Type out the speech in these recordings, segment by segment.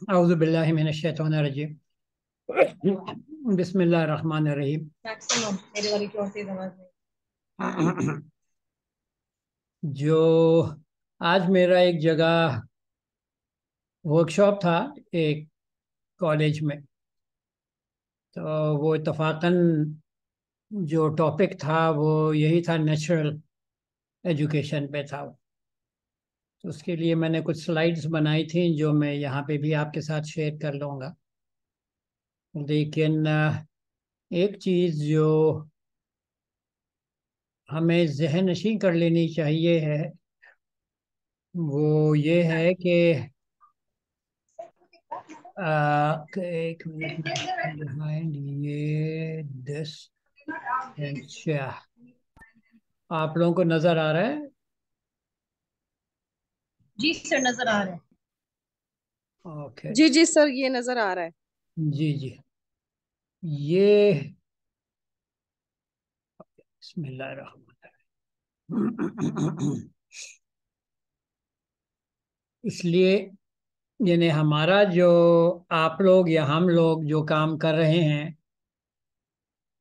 اعوذ باللہ من الشیطان الرجیم بسم اللہ الرحمن الرحیم میرے والی کی اور تیز آواز نہیں. جو آج میرا ایک جگہ ورکشاپ تھا ایک کالج میں، تو وہ اتفاقاً جو ٹاپک تھا وہ یہی تھا، نیچرل ایجوکیشن پہ تھا. تو اس کے لیے میں نے کچھ سلائیڈز بنائی تھیں جو میں یہاں پہ بھی آپ کے ساتھ شیئر کر لوں گا. لیکن ایک چیز جو ہمیں ذہن نشین کر لینی چاہیے ہے وہ یہ ہے کہ ایک منٹ یہ دس. اچھا، آپ لوگوں کو نظر آ رہا ہے؟ جی سر، نظر آ رہا ہے. اوکے، جی جی سر، یہ نظر آ رہا ہے. جی جی. یہ بسم اللہ الرحمن الرحیم. اس لیے یعنی ہمارا جو آپ لوگ یا ہم لوگ جو کام کر رہے ہیں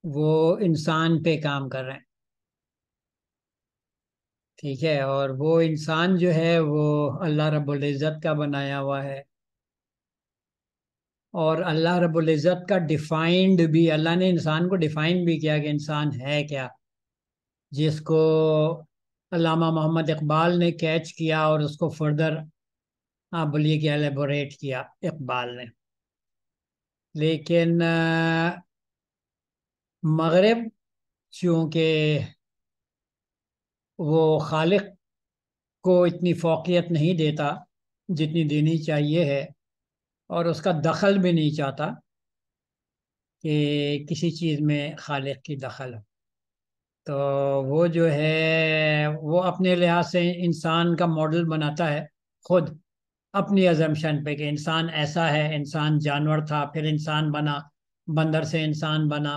وہ انسان پہ کام کر رہے ہیں، ٹھیک ہے؟ اور وہ انسان جو ہے وہ اللہ رب العزت کا بنایا ہوا ہے، اور اللہ رب العزت کا ڈیفائنڈ بھی، اللہ نے انسان کو ڈیفائن بھی کیا کہ انسان ہے کیا، جس کو علامہ محمد اقبال نے کیچ کیا اور اس کو فردر آپ بولیے کہ ایلیبوریٹ کیا اقبال نے. لیکن مغرب چونکہ وہ خالق کو اتنی فوقیت نہیں دیتا جتنی دینی چاہیے ہے، اور اس کا دخل بھی نہیں چاہتا کہ کسی چیز میں خالق کی دخل ہو. تو وہ جو ہے وہ اپنے لحاظ سے انسان کا ماڈل بناتا ہے خود اپنی ازمپشن پہ کہ انسان ایسا ہے، انسان جانور تھا پھر انسان بنا، بندر سے انسان بنا،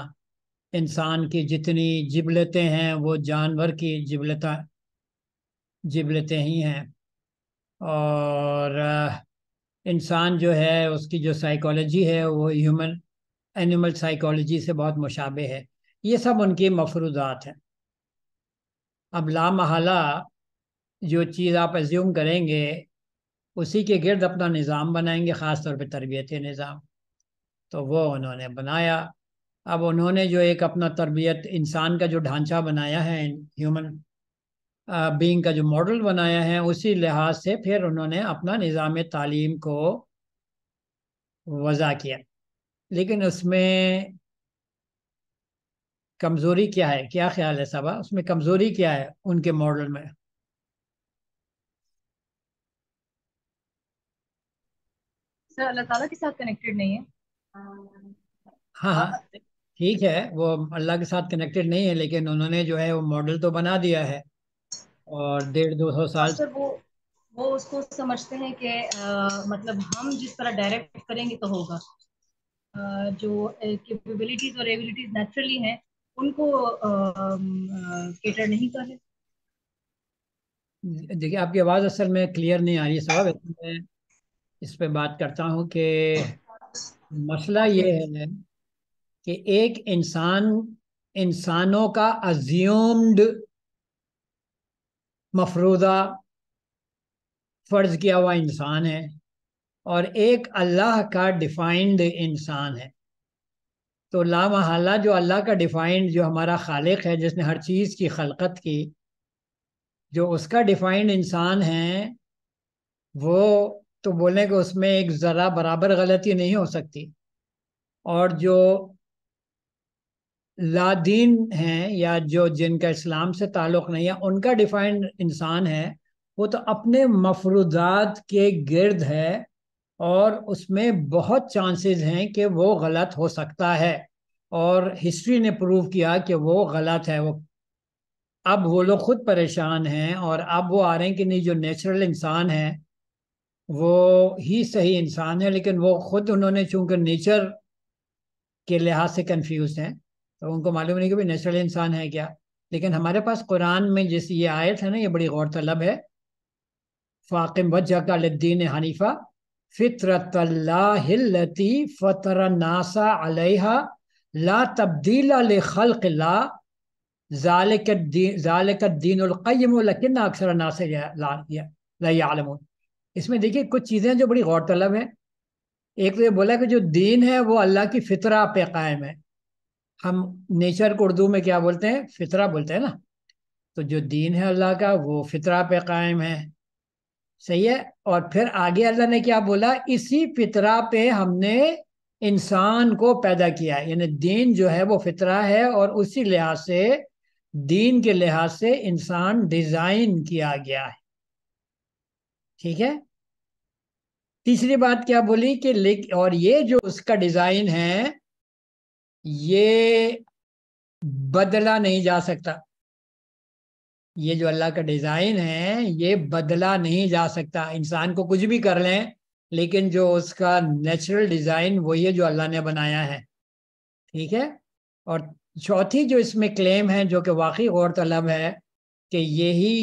انسان کی جتنی جبلتیں ہیں وہ جانور کی جبلتیں ہی ہیں، اور انسان جو ہے اس کی جو سائیکالوجی ہے وہ ہیومن اینیمل سائیکالوجی سے بہت مشابہ ہے. یہ سب ان کی مفروضات ہیں. اب لا محالہ جو چیز آپ ایزیوم کریں گے اسی کے گرد اپنا نظام بنائیں گے، خاص طور پہ تربیتی نظام. تو وہ انہوں نے بنایا. اب انہوں نے جو ایک اپنا تربیت انسان کا جو ڈھانچہ بنایا ہے، ہیومن بینگ کا جو ماڈل بنایا ہے، اسی لحاظ سے پھر انہوں نے اپنا نظام تعلیم کو وضع کیا. لیکن اس میں کمزوری کیا ہے؟ کیا خیال ہے صبا؟ اس میں کمزوری کیا ہے ان کے ماڈل میں؟ سر اللہ تعالیٰ کے ساتھ کنیکٹڈ نہیں ہے. ہاں ہاں، ٹھیک ہے، وہ اللہ کے ساتھ کنیکٹڈ نہیں ہے، لیکن انہوں نے جو ہے وہ ماڈل تو بنا دیا ہے، اور 150-200 سال. اور سر وہ اس کو سمجھتے ہیں کہ مطلب ہم جس طرح ڈائریکٹ کریں گے تو ہوگا. جو کیپیبلٹیز اور ایبلٹیز نیچرلی ہیں ان کو کیٹر نہیں کر رہے. دیکھیے، آپ کی آواز اصل میں کلیئر نہیں آ رہی ہے صاحب. میں اس پہ بات کرتا ہوں کہ مسئلہ اوکے. یہ ہے کہ ایک انسانوں کا ازیومڈ مفروضہ فرض کیا ہوا انسان ہے، اور ایک اللہ کا ڈیفائنڈ انسان ہے. تو لا محالہ جو اللہ کا ڈیفائنڈ، جو ہمارا خالق ہے جس نے ہر چیز کی خلقت کی، جو اس کا ڈیفائنڈ انسان ہے، وہ تو بولنے کہ اس میں ایک ذرہ برابر غلطی نہیں ہو سکتی. اور جو لادین ہیں یا جو جن کا اسلام سے تعلق نہیں ہے، ان کا ڈیفائنڈ انسان ہے، وہ تو اپنے مفروضات کے گرد ہے، اور اس میں بہت چانسز ہیں کہ وہ غلط ہو سکتا ہے، اور ہسٹری نے پروو کیا کہ وہ غلط ہے. اب وہ لوگ خود پریشان ہیں، اور اب وہ آ رہے ہیں کہ نہیں، جو نیچرل انسان ہے وہ ہی صحیح انسان ہے. لیکن وہ خود انہوں نے چونکہ نیچر کے لحاظ سے کنفیوز ہیں، تو ان کو معلوم نہیں کہ بھی نیچرل انسان ہے کیا. لیکن ہمارے پاس قرآن میں جس یہ آیت ہے نا، یہ بڑی غور طلب ہے. فاقم وجهک للدین حنیفہ فطرۃ اللہ التی فطر الناس علیہا لا تبدیل لخلق اللہ ذالک الدین القیم لیکن اکثر الناس لا یعلمون۔ اس میں دیکھیے کچھ چیزیں جو بڑی غور طلب ہیں۔ ایک تو یہ بولا کہ جو دین ہے وہ اللہ کی فطرہ پہ قائم ہے۔ ہم نیچر کو اردو میں کیا بولتے ہیں؟ فطرہ بولتے ہیں نا۔ تو جو دین ہے اللہ کا وہ فطرہ پہ قائم ہے، صحیح ہے۔ اور پھر آگے اللہ نے کیا بولا؟ اسی فطرہ پہ ہم نے انسان کو پیدا کیا ہے، یعنی دین جو ہے وہ فطرہ ہے، اور اسی لحاظ سے دین کے لحاظ سے انسان ڈیزائن کیا گیا ہے، ٹھیک ہے۔ تیسری بات کیا بولی کہ اور یہ جو اس کا ڈیزائن ہے یہ بدلا نہیں جا سکتا۔ یہ جو اللہ کا ڈیزائن ہے یہ بدلا نہیں جا سکتا۔ انسان کو کچھ بھی کر لیں لیکن جو اس کا نیچرل ڈیزائن وہی ہے جو اللہ نے بنایا ہے، ٹھیک ہے۔ اور چوتھی جو اس میں کلیم ہے جو کہ واقعی غور طلب ہے کہ یہی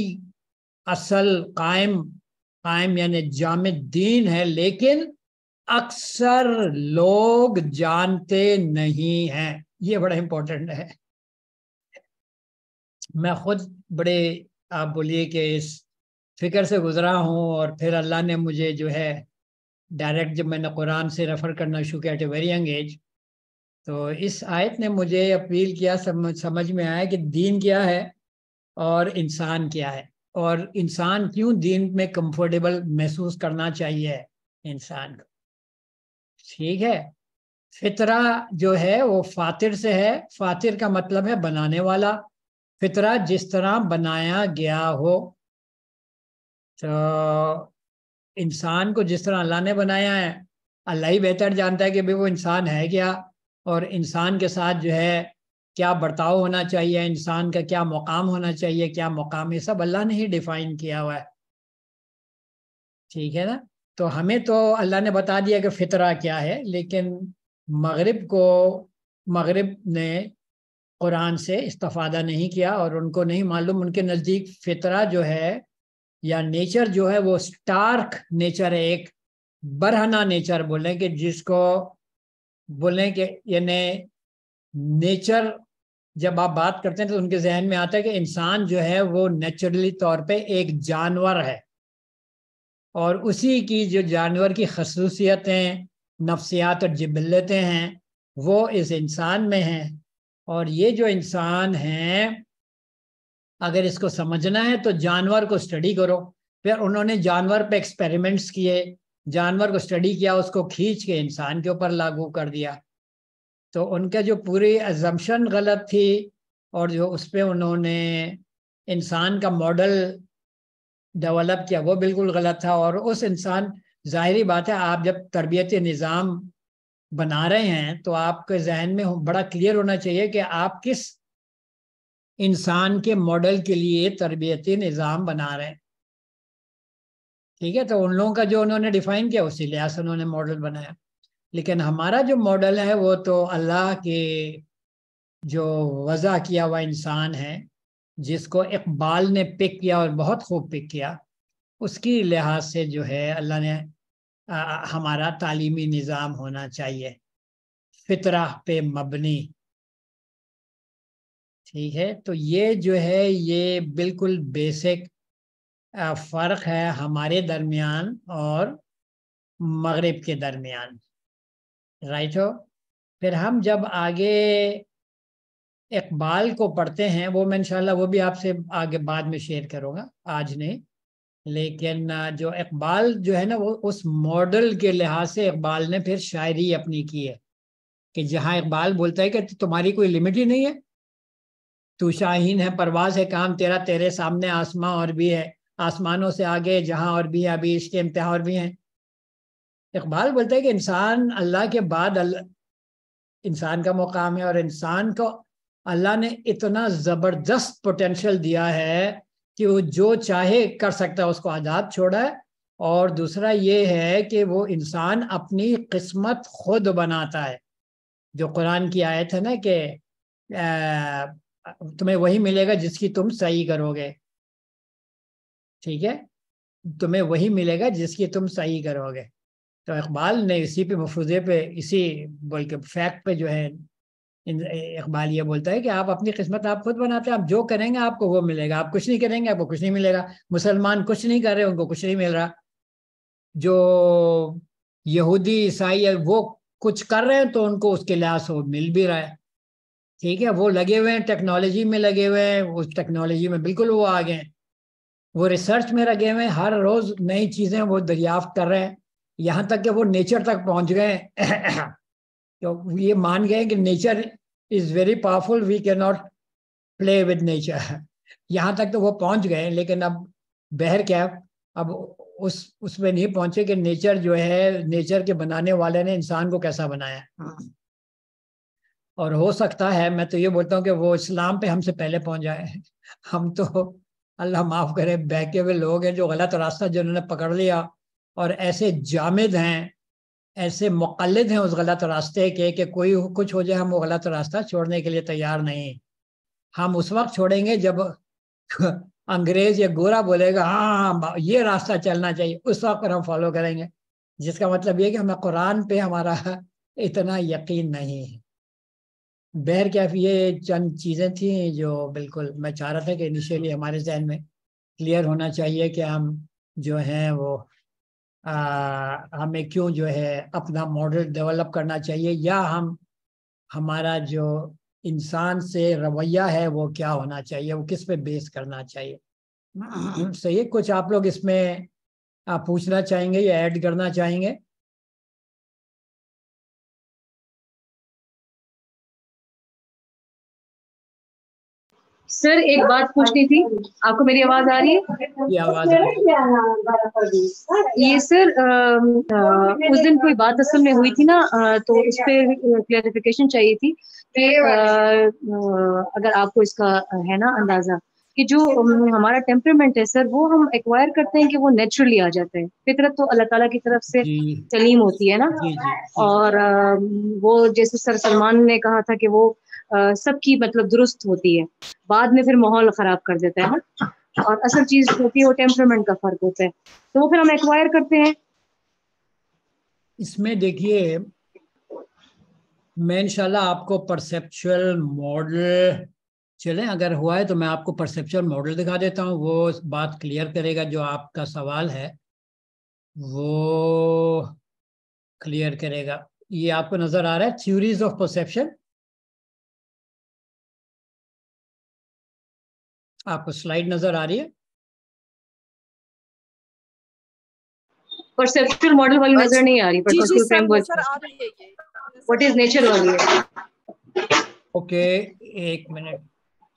اصل قائم یعنی جامد دین ہے، لیکن اکثر لوگ جانتے نہیں ہیں۔ یہ بڑا امپورٹنٹ ہے۔ میں خود بڑے آپ بولیے کہ اس فکر سے گزرا ہوں، اور پھر اللہ نے مجھے جو ہے ڈائریکٹ جب میں نے قرآن سے ریفر کرنا شروع کیا at a very young age, تو اس آیت نے مجھے اپیل کیا، سمجھ میں آیا کہ دین کیا ہے اور انسان کیا ہے، اور انسان کیوں دین میں کمفرٹیبل محسوس کرنا چاہیے انسان کو، ٹھیک ہے۔ فطرہ جو ہے وہ فاطر سے ہے۔ فاطر کا مطلب ہے بنانے والا۔ فطرہ جس طرح بنایا گیا ہو، تو انسان کو جس طرح اللہ نے بنایا ہے اللہ ہی بہتر جانتا ہے کہ بھی وہ انسان ہے کیا، اور انسان کے ساتھ جو ہے کیا برتاؤ ہونا چاہیے، انسان کا کیا مقام ہونا چاہیے، کیا مقام، یہ سب اللہ نے ہی ڈیفائن کیا ہوا ہے، ٹھیک ہے نا۔ تو ہمیں تو اللہ نے بتا دیا کہ فطرہ کیا ہے، لیکن مغرب نے قرآن سے استفادہ نہیں کیا، اور ان کو نہیں معلوم، ان کے نزدیک فطرہ جو ہے یا نیچر جو ہے وہ سٹارک نیچر ہے، ایک برہنہ نیچر بولیں کہ جس کو بولیں کہ یعنی نیچر جب آپ بات کرتے ہیں تو ان کے ذہن میں آتا ہے کہ انسان جو ہے وہ نیچرلی طور پہ ایک جانور ہے، اور اسی کی جو جانور کی خصوصیتیں، نفسیات اور جبلتیں ہیں وہ اس انسان میں ہیں۔ اور یہ جو انسان ہیں اگر اس کو سمجھنا ہے تو جانور کو اسٹڈی کرو۔ پھر انہوں نے جانور پہ ایکسپیریمنٹس کیے، جانور کو اسٹڈی کیا، اس کو کھینچ کے انسان کے اوپر لاگو کر دیا۔ تو ان کا جو پوری ازمپشن غلط تھی، اور جو اس پہ انہوں نے انسان کا ماڈل ڈیولپ کیا وہ بالکل غلط تھا۔ اور اس انسان، ظاہری بات ہے آپ جب تربیتی نظام بنا رہے ہیں تو آپ کے ذہن میں بڑا کلیئر ہونا چاہیے کہ آپ کس انسان کے ماڈل کے لیے تربیتی نظام بنا رہے ہیں، ٹھیک ہے۔ تو ان لوگوں کا جو انہوں نے ڈیفائن کیا اسی لحاظ سے انہوں نے ماڈل بنایا، لیکن ہمارا جو ماڈل ہے وہ تو اللہ کے جو وضع کیا ہوا انسان ہے، جس کو اقبال نے پک کیا اور بہت خوب پک کیا، اس کی لحاظ سے جو ہے اللہ نے ہمارا تعلیمی نظام ہونا چاہیے فطرہ پہ مبنی، ٹھیک ہے۔ تو یہ جو ہے یہ بالکل بیسک فرق ہے ہمارے درمیان اور مغرب کے درمیان، رائٹ ہو۔ پھر ہم جب آگے اقبال کو پڑھتے ہیں، وہ میں انشاءاللہ وہ بھی آپ سے آگے بعد میں شیئر کروں گا، آج نہیں، لیکن جو اقبال جو ہے نا وہ اس ماڈل کے لحاظ سے اقبال نے پھر شاعری اپنی کی ہے، کہ جہاں اقبال بولتا ہے کہ تمہاری کوئی لمٹ ہی نہیں ہے، تو شاہین ہے پرواز ہے کام تیرا، تیرے سامنے آسماں اور بھی ہے، آسمانوں سے آگے جہاں اور بھی ہے، ابھی عشق کے امتحان اور بھی ہیں۔ اقبال بولتا ہے کہ انسان اللہ کے بعد انسان کا مقام ہے، اور انسان کو اللہ نے اتنا زبردست پوٹینشل دیا ہے کہ وہ جو چاہے کر سکتا ہے، اس کو آزاد چھوڑا ہے۔ اور دوسرا یہ ہے کہ وہ انسان اپنی قسمت خود بناتا ہے، جو قرآن کی آیت ہے نا کہ تمہیں وہی ملے گا جس کی تم صحیح کرو گے، ٹھیک ہے۔ تمہیں وہی ملے گا جس کی تم صحیح کرو گے. تو اقبال نے اسی پہ مفروضے پہ اسی بلکہ فیکٹ پہ جو ہے اقبال یہ بولتا ہے کہ آپ اپنی قسمت آپ خود بناتے ہیں. آپ جو کریں گے آپ کو وہ ملے گا. آپ کچھ نہیں کریں گے آپ کو کچھ نہیں ملے گا. مسلمان کچھ نہیں کر رہے ان کو کچھ نہیں مل رہا. جو یہودی عیسائی ہے وہ کچھ کر رہے ہیں تو ان کو اس کے لحاظ سے مل بھی رہا ہے. ٹھیک ہے, وہ لگے ہوئے ہیں ٹیکنالوجی میں لگے ہوئے ہیں, اس ٹیکنالوجی میں بالکل وہ آگے ہیں, وہ ریسرچ میں لگے ہوئے ہیں, ہر روز نئی چیزیں وہ دریافت کر رہے ہیں, یہاں تک کہ وہ نیچر تک پہنچ گئے ہیں. یہ مان گئے کہ nature is very powerful, we can not play with nature. یہاں تک تو وہ پہنچ گئے, لیکن اب بہر کیا, اب اس میں نہیں پہنچے کہ نیچر جو ہے, نیچر کے بنانے والے نے انسان کو کیسا بنایا. اور ہو سکتا ہے, میں تو یہ بولتا ہوں کہ وہ اسلام پہ ہم سے پہلے پہنچ جائے. ہم تو اللہ معاف کرے بہکے ہوئے لوگ ہیں جو غلط راستہ جنہوں نے پکڑ لیا, اور ایسے جامد ہیں, ایسے مقلد ہیں اس غلط راستے کے کہ کوئی کچھ ہو جائے ہم وہ غلط راستہ چھوڑنے کے لیے تیار نہیں. ہم اس وقت چھوڑیں گے جب انگریز یا گورا بولے گا ہاں یہ راستہ چلنا چاہیے, اس وقت پر ہم فالو کریں گے. جس کا مطلب یہ کہ ہمیں قرآن پہ ہمارا اتنا یقین نہیں ہے. بہر کیف یہ چند چیزیں تھیں جو بالکل میں چاہ رہا تھا کہ انیشیلی ہمارے ذہن میں کلیئر ہونا چاہیے کہ ہم جو ہیں وہ ہمیں کیوں جو ہے اپنا ماڈل ڈیولپ کرنا چاہیے, یا ہمارا جو انسان سے رویہ ہے وہ کیا ہونا چاہیے, وہ کس پہ بیس کرنا چاہیے. صحیح, کچھ آپ لوگ اس میں پوچھنا چاہیں گے یا ایڈ کرنا چاہیں گے؟ سر ایک بات پوچھنی تھی, آپ کو میری آواز آ رہی ہے؟ یہ آواز آ رہی ہے. یہ سر اس دن کوئی بات اصل میں ہوئی تھی نا, تو اس پہ کلیریفیکیشن چاہیے تھی کہ اگر آپ کو اس کا ہے نا اندازہ کہ جو ہمارا ٹیمپرمنٹ ہے سر, وہ ہم ایکوائر کرتے ہیں کہ وہ نیچرلی آ جاتے ہیں؟ فطرت تو اللہ تعالیٰ کی طرف سے جی سلیم ہوتی ہے نا, جی جی جی. اور وہ جیسے سر سلمان نے کہا تھا کہ وہ سب کی مطلب درست ہوتی ہے, بعد میں پھر ماحول خراب کر دیتا ہے نا, اور اصل چیز ہوتی ہے وہ ٹیمپرمنٹ کا فرق ہوتا ہے, تو وہ پھر ہم ایکوائر کرتے ہیں. اس میں دیکھیے, میں انشاءاللہ آپ کو پرسیپچول ماڈل, چلیں اگر ہوا ہے تو میں آپ کو پرسیپچول ماڈل دکھا دیتا ہوں, وہ بات کلیئر کرے گا. جو آپ کا سوال ہے وہ کلیئر کرے گا. یہ آپ کو نظر آ رہا ہے تھیوریز آف پرسیپشن, آپ کو سلائیڈ نظر آ رہی ہے؟ پرسیپچول ماڈل والی نظر نہیں آ رہی, پرسیپچول فریم ورک, سر آ رہی ہے یہ واٹ از نیچر والی ہے. اوکے ایک منٹ,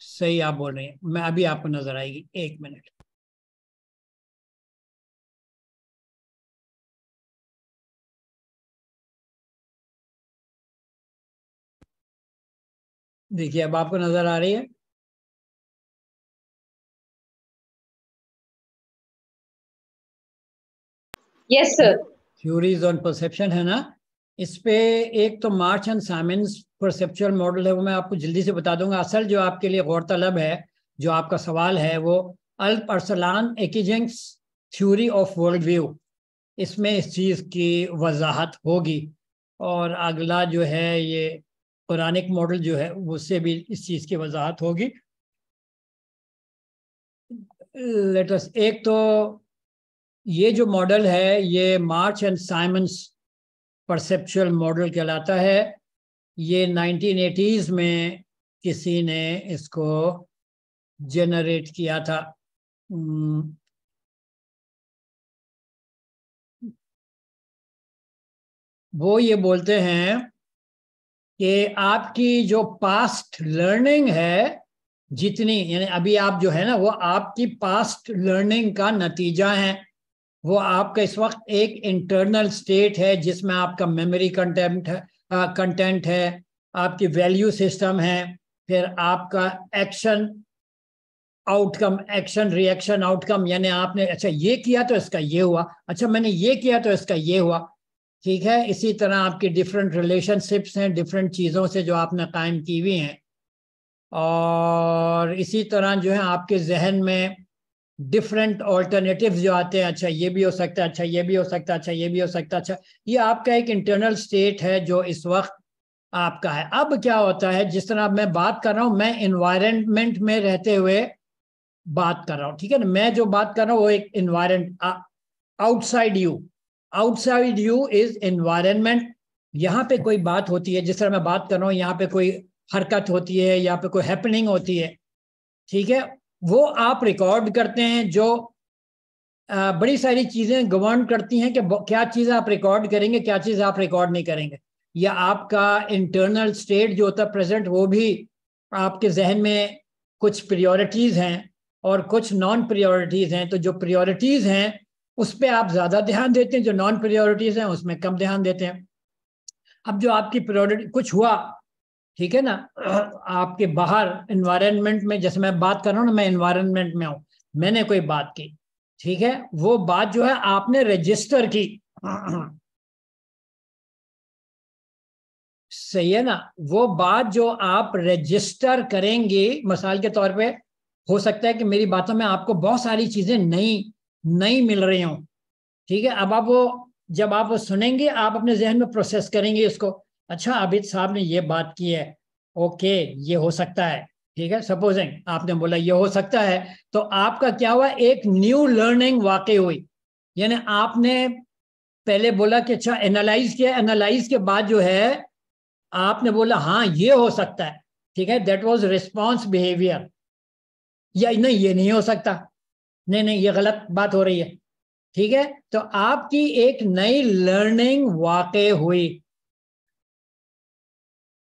صحیح آپ بول رہے ہیں, میں ابھی آپ کو نظر آئے گی, ایک منٹ. دیکھیے اب آپ کو نظر آ رہی ہے. یس سر. تھیوریز آن پرسیپشن ہے نا, اس پہ ایک تو March and Simons perceptual model ہے, وہ میں آپ کو جلدی سے بتا دوں گا. اصل جو آپ کے لیے غور طلب ہے, جو آپ کا سوال ہے, وہ الپ ارسلان ایکیجنگس تھیوری آف ورلڈ ویو, اس میں اس چیز کی وضاحت ہوگی. اور اگلا جو ہے یہ قرآنک ماڈل جو ہے اس سے بھی اس چیز کی وضاحت ہوگی. لیٹس, ایک تو یہ جو ماڈل ہے یہ March and Simons perceptual model کہلاتا ہے. یہ 1980s میں کسی نے اس کو جنریٹ کیا تھا. وہ یہ بولتے ہیں کہ آپ کی جو پاسٹ لرننگ ہے جتنی, یعنی ابھی آپ جو ہے نا وہ آپ کی پاسٹ لرننگ کا نتیجہ ہے. وہ آپ کا اس وقت ایک انٹرنل سٹیٹ ہے جس میں آپ کا میموری کنٹینٹ ہے, آپ کی ویلیو سسٹم ہے, پھر آپ کا ایکشن آؤٹ کم, ایکشن ری ایکشن آؤٹ کم, یعنی آپ نے اچھا یہ کیا تو اس کا یہ ہوا, اچھا میں نے یہ کیا تو اس کا یہ ہوا. ٹھیک ہے, اسی طرح آپ کی ڈفرینٹ ریلیشن شپس ہیں ڈفرینٹ چیزوں سے جو آپ نے قائم کی ہوئی ہیں, اور اسی طرح جو ہے آپ کے ذہن میں ڈفرینٹ آلٹرنیٹیوز جو آتے ہیں, اچھا یہ بھی ہو سکتا ہے, اچھا یہ بھی ہو سکتا ہے, اچھا یہ بھی ہو سکتا ہے, اچھا یہ آپ کا ایک انٹرنل اسٹیٹ ہے جو اس وقت آپ کا ہے. اب کیا ہوتا ہے, جس طرح میں بات کر رہا ہوں میں انوائرمنٹ میں رہتے ہوئے بات کر رہا ہوں, ٹھیک ہے نا, میں جو بات کر رہا ہوں وہ ایک environment, out side you, out side you is environment. یہاں پہ کوئی بات ہوتی ہے, جس طرح میں بات کر رہا ہوں یہاں پہ کوئی حرکت ہوتی ہے, یہاں پہ کوئی ہیپننگ ہوتی ہے, ٹھیک ہے, وہ آپ ریکارڈ کرتے ہیں, جو بڑی ساری چیزیں گورن کرتی ہیں کہ کیا چیز آپ ریکارڈ کریں گے, کیا چیز آپ ریکارڈ نہیں کریں گے. یا آپ کا انٹرنل اسٹیٹ جو ہوتا ہے پریزنٹ, وہ بھی آپ کے ذہن میں کچھ پریورٹیز ہیں اور کچھ نان پریورٹیز ہیں. تو جو پریورٹیز ہیں اس پہ آپ زیادہ دھیان دیتے ہیں, جو نان پریورٹیز ہیں اس میں کم دھیان دیتے ہیں. اب جو آپ کی پریورٹی کچھ ہوا, ٹھیک ہے نا, آپ کے باہر انوائرمنٹ میں, جیسے میں بات کر رہا ہوں نا, میں انوائرمنٹ میں ہوں, میں نے کوئی بات کی, ٹھیک ہے, وہ بات جو ہے آپ نے رجسٹر کی, صحیح ہے نا, وہ بات جو آپ رجسٹر کریں گے, مثال کے طور پہ ہو سکتا ہے کہ میری باتوں میں آپ کو بہت ساری چیزیں نئی مل رہی ہوں, ٹھیک ہے. اب آپ وہ جب آپ وہ سنیں گے آپ اپنے ذہن میں پروسیس کریں گے اس کو, اچھا عابد صاحب نے یہ بات کی ہے, اوکے یہ ہو سکتا ہے, ٹھیک ہے, سپوزنگ آپ نے بولا یہ ہو سکتا ہے, تو آپ کا کیا ہوا, ایک نیو لرننگ واقع ہوئی. یعنی آپ نے پہلے بولا کہ اچھا انالائز کیا, انالائز کے بعد جو ہے آپ نے بولا ہاں یہ ہو سکتا ہے, ٹھیک ہے, دیٹ واز ریسپانس بیہیویئر. یا نہیں یہ نہیں ہو سکتا, نہیں یہ غلط بات ہو رہی ہے, ٹھیک ہے. تو آپ کی ایک نئی لرننگ واقع ہوئی,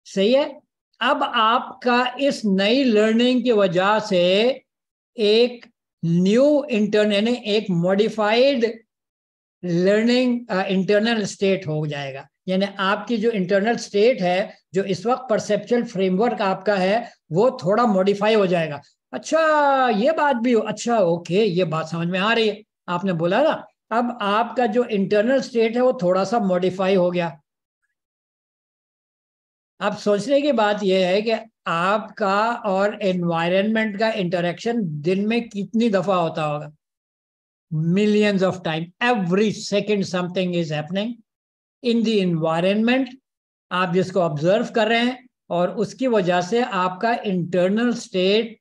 صحیح ہے. اب آپ کا اس نئی لرننگ کی وجہ سے ایک نیو یعنی ایک موڈیفائڈ لرننگ انٹرنل اسٹیٹ ہو جائے گا. یعنی آپ کی جو انٹرنل اسٹیٹ ہے, جو اس وقت پرسیپچل فریم ورک آپ کا ہے, وہ تھوڑا موڈیفائی ہو جائے گا. اچھا یہ بات بھی ہو, اچھا اوکے یہ بات سمجھ میں آ رہی ہے, آپ نے بولا نا, اب آپ کا جو انٹرنل اسٹیٹ ہے وہ تھوڑا سا موڈیفائی ہو گیا. اب سوچنے کی بات یہ ہے کہ آپ کا اور انوائرمنٹ کا انٹریکشن دن میں کتنی دفعہ ہوتا ہوگا, millions of times. Every second something is happening in the environment, آپ جس کو آبزرو کر رہے ہیں, اور اس کی وجہ سے آپ کا انٹرنل اسٹیٹ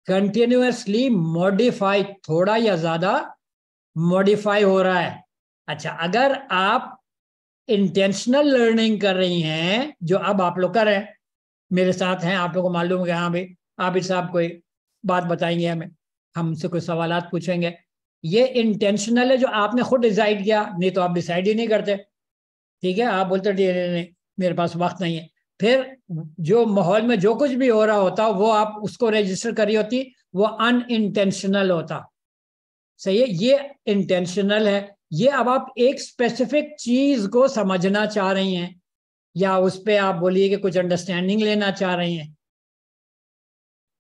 کنٹینیوسلی موڈیفائی, تھوڑا یا زیادہ موڈیفائی ہو رہا ہے. اچھا اگر آپ انٹینشنل لرننگ کر رہی ہیں, جو اب آپ لوگ کر رہے ہیں, میرے ساتھ ہیں, آپ لوگوں کو معلوم ہے کہ ہاں بھائی عابد صاحب کوئی بات بتائیں گے, ہم سے کوئی سوالات پوچھیں گے, یہ انٹینشنل ہے جو آپ نے خود ڈیسائیڈ کیا, نہیں تو آپ ڈیسائیڈ ہی نہیں کرتے, ٹھیک ہے, آپ بولتے نہیں میرے پاس وقت نہیں ہے. پھر جو ماحول میں جو کچھ بھی ہو رہا ہوتا وہ آپ اس کو رجسٹر کری ہوتی, وہ ان انٹینشنل ہوتا, صحیح ہے. یہ انٹینشنل ہے. یہ اب آپ ایک اسپیسیفک چیز کو سمجھنا چاہ رہی ہیں, یا اس پہ آپ بولیے کہ کچھ انڈرسٹینڈنگ لینا چاہ رہی ہیں,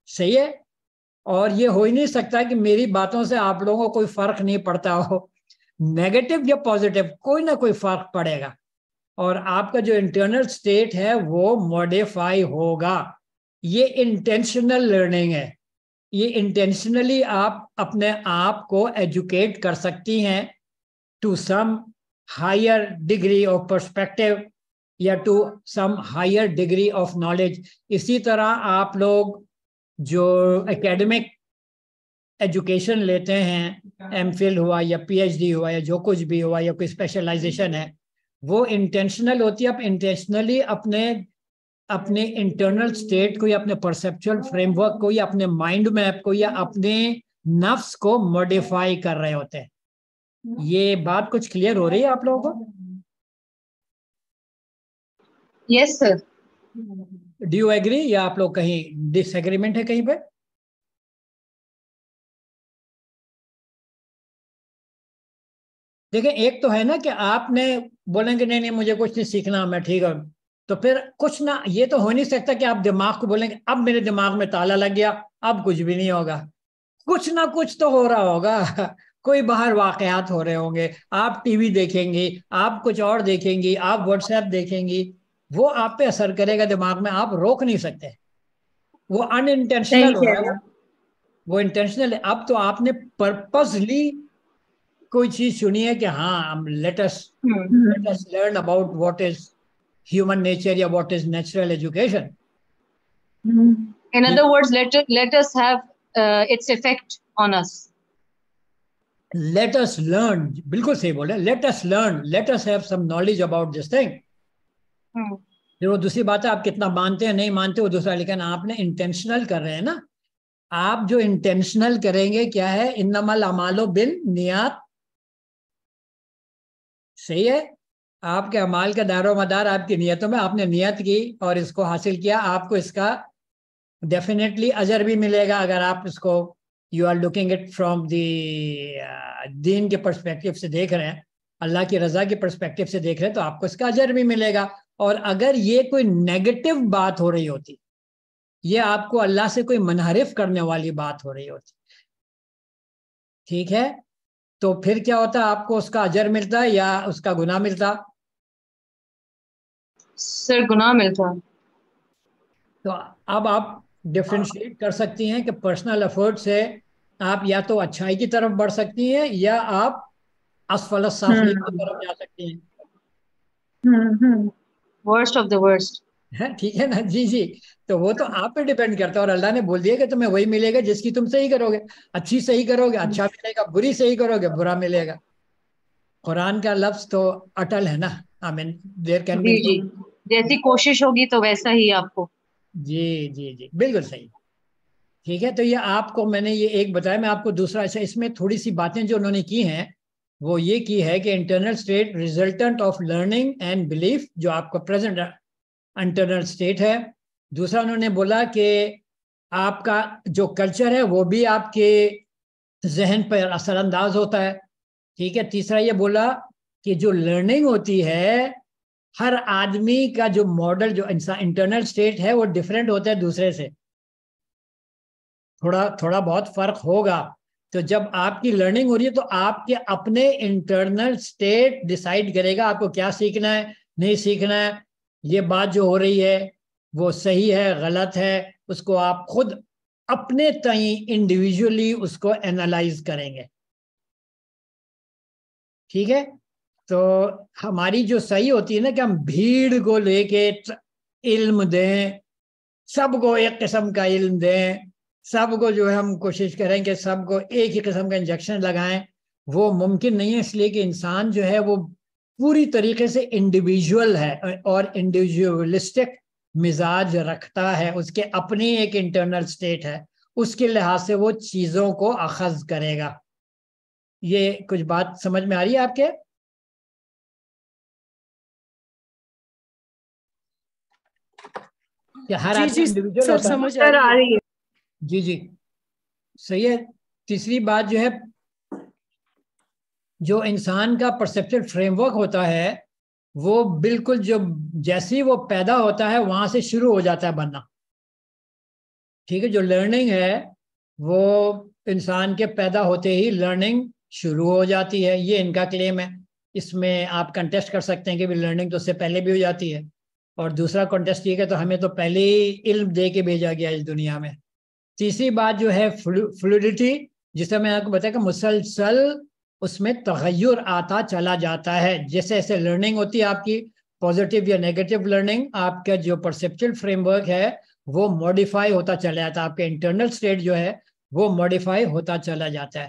صحیح ہے. اور یہ ہو ہی نہیں سکتا کہ میری باتوں سے آپ لوگوں کو کوئی فرق نہیں پڑتا ہو, نیگیٹو یا پازیٹیو کوئی نہ کوئی فرق پڑے گا, اور آپ کا جو انٹرنل اسٹیٹ ہے وہ موڈیفائی ہوگا. یہ انٹینشنل لرننگ ہے. یہ انٹینشنلی آپ اپنے آپ کو ایجوکیٹ کر سکتی ہیں to some higher degree of perspective, یا to some higher degree of knowledge. اسی طرح آپ لوگ جو اکیڈمک ایجوکیشن لیتے ہیں, ایم فل ہوا یا پی ایچ ڈی ہوا یا جو کچھ بھی ہوا, یا کوئی اسپیشلائزیشن ہے, وہ انٹینشنل ہوتی ہے. آپ انٹینشنلی اپنے انٹرنل اسٹیٹ کو, یا اپنے پرسیپچل فریم ورک کو, یا اپنے مائنڈ میپ کو, یا اپنے نفس کو موڈیفائی کر رہے ہوتے ہیں. یہ بات کچھ کلیئر ہو رہی ہے آپ لوگوں کو؟ یس سر. ڈو یو ایگری, یا آپ لوگ کہیں ڈس ایگریمنٹ ہے کہیں پہ؟ دیکھیں ایک تو ہے نا کہ آپ نے بولیں گے نہیں مجھے کچھ نہیں سیکھنا, میں ٹھیک ہے, تو پھر کچھ نہ, یہ تو ہو نہیں سکتا کہ آپ دماغ کو بولیں گے اب میرے دماغ میں تالا لگ گیا, اب کچھ بھی نہیں ہوگا. کچھ نہ کچھ تو ہو رہا ہوگا, کوئی باہر واقعات ہو رہے ہوں گے, آپ ٹی وی دیکھیں گی, آپ کچھ اور دیکھیں گی, آپ واٹس ایپ دیکھیں گی, وہ آپ پہ اثر کرے گا دماغ میں, آپ روک نہیں سکتے, وہ ان انٹینشنل ہو رہا ہے, وہ انٹینشنل ہے. اب تو آپ نے پرپزلی کوئی چیز سنی ہے کہ ہاں let us learn about what is human nature یا what is natural education. In other words, let us have its effect on us. Let us learn, بالکل صحیح بولے, let us learn, let us have some knowledge about this thing. پھر وہ دوسری بات ہے آپ کتنا مانتے ہیں نہیں مانتے وہ دوسرا, لیکن آپ نے انٹینشنل کر رہے ہیں نا. آپ جو انٹینشنل کریں گے کیا ہے, انما الاعمال بالنیات, صحیح ہے. آپ کے اعمال کا دار و مدار آپ کی نیتوں میں, آپ نے نیت کی اور اس کو حاصل کیا, آپ کو اس کا ڈیفینیٹلی اجر بھی ملے گا. اگر آپ اس کو you are looking at from the دین کے پرسپیکٹو سے دیکھ رہے ہیں, اللہ کی رضا کے پرسپیکٹو سے دیکھ رہے ہیں, تو آپ کو اس کا اجر بھی ملے گا. اور اگر یہ کوئی نیگیٹو بات ہو رہی ہوتی, یہ آپ کو اللہ سے کوئی منحرف کرنے والی بات ہو رہی ہوتی, ٹھیک ہے, تو پھر کیا ہوتا, آپ کو اس کا اجر ملتا یا اس کا گناہ ملتا؟ سر گناہ ملتا. تو اب آپ ڈفرینشیٹ کر سکتی ہیں کہ پرسنل ایفرٹ سے آپ یا تو اچھائی کی طرف بڑھ سکتی ہیں یا آپ اسفل السافلین کی طرف جا سکتی ہیں. Worst of the worst. ٹھیک ہے نا جی جی. تو وہ تو آپ پہ ڈیپینڈ کرتا ہے, اور اللہ نے بول دیا کہ تمہیں وہی ملے گا جس کی تم صحیح کرو گے. اچھی صحیح کرو گے اچھا ملے گا, بری صحیح کرو گے برا ملے گا. قرآن کا لفظ تو اٹل ہے نا, آئی مین دیر کین بی. جی جیسی کوشش ہوگی تو ویسا ہی آپ کو. جی جی جی بالکل صحیح. ٹھیک ہے, تو یہ آپ کو میں نے یہ ایک بتایا, میں آپ کو دوسرا اچھا اس میں تھوڑی سی باتیں جو انہوں نے کی ہیں وہ یہ کی ہے کہ internal state resultant of learning and belief, جو آپ کا پریزنٹ انٹرنل اسٹیٹ ہے. دوسرا انہوں نے بولا کہ آپ کا جو کلچر ہے وہ بھی آپ کے ذہن پر اثر انداز ہوتا ہے. ٹھیک ہے. تیسرا یہ بولا کہ جو لرننگ ہوتی ہے ہر آدمی کا جو ماڈل جو انٹرنل اسٹیٹ ہے وہ ڈفرینٹ ہوتا ہے دوسرے سے, تھوڑا بہت فرق ہوگا. تو جب آپ کی لرننگ ہو رہی ہے تو آپ کے اپنے انٹرنل اسٹیٹ ڈیسائیڈ کرے گا آپ کو کیا سیکھنا ہے نہیں سیکھنا ہے. یہ بات جو ہو رہی ہے وہ صحیح ہے غلط ہے, اس کو آپ خود اپنے تئیں انڈیویجولی اس کو اینالائز کریں گے. ٹھیک ہے. تو ہماری جو صحیح ہوتی ہے نا کہ ہم بھیڑ کو لے کے علم دیں, سب کو ایک قسم کا علم دیں, سب کو جو ہے ہم کوشش کریں کہ سب کو ایک ہی قسم کا انجیکشن لگائیں, وہ ممکن نہیں ہے. اس لیے کہ انسان جو ہے وہ پوری طریقے سے انڈیویجول ہے اور انڈیویجولسٹک مزاج رکھتا ہے, اس کے اپنی ایک انٹرنل اسٹیٹ ہے, اس کے لحاظ سے وہ چیزوں کو اخذ کرے گا. یہ کچھ بات سمجھ میں آ رہی ہے آپ کے؟ کہ ہر آدمی انڈیویجول سر ہوتا ہے. سمجھ آ رہی ہے. جی جی صحیح ہے. تیسری بات جو ہے, جو انسان کا پرسیپچل فریم ورک ہوتا ہے وہ بالکل جو جیسے وہ پیدا ہوتا ہے وہاں سے شروع ہو جاتا ہے بننا. ٹھیک ہے. جو لرننگ ہے وہ انسان کے پیدا ہوتے ہی لرننگ شروع ہو جاتی ہے, یہ ان کا کلیم ہے. اس میں آپ کنٹیسٹ کر سکتے ہیں کہ لرننگ تو اس سے پہلے بھی ہو جاتی ہے, اور دوسرا کنٹیسٹ یہ کہ تو ہمیں تو پہلے ہی علم دے کے بھیجا گیا اس دنیا میں. تیسری بات جو ہے فلوڈیٹی, جس سے میں آپ کو بتایا کہ مسلسل اس میں تغیر آتا چلا جاتا ہے. جیسے جیسے لرننگ ہوتی ہے آپ کی پازیٹیو یا نیگیٹو لرننگ, آپ کا جو پرسیپچل فریم ورک ہے وہ موڈیفائی ہوتا چلا جاتا ہے, آپ کے انٹرنل اسٹیٹ جو ہے وہ موڈیفائی ہوتا چلا جاتا ہے.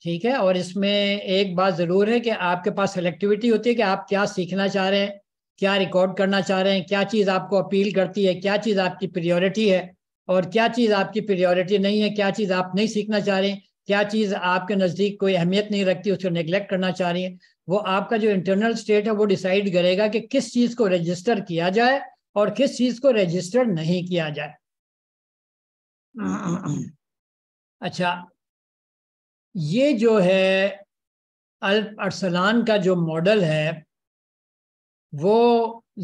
ٹھیک ہے. اور اس میں ایک بات ضرور ہے کہ آپ کے پاس سلیکٹیوٹی ہوتی ہے کہ آپ کیا سیکھنا چاہ رہے ہیں, کیا ریکارڈ کرنا چاہ رہے ہیں, کیا چیز آپ کو اپیل کرتی ہے, کیا چیز آپ کی پریورٹی ہے اور کیا چیز آپ کی پریورٹی نہیں ہے, کیا چیز آپ نہیں سیکھنا چاہ رہے ہیں, کیا چیز آپ کے نزدیک کوئی اہمیت نہیں رکھتی اس کو نیگلیکٹ کرنا چاہ رہی ہیں. وہ آپ کا جو انٹرنل اسٹیٹ ہے وہ ڈیسائیڈ کرے گا کہ کس چیز کو رجسٹر کیا جائے اور کس چیز کو رجسٹر نہیں کیا جائے. اچھا, یہ جو ہے الپ ارسلان کا جو ماڈل ہے وہ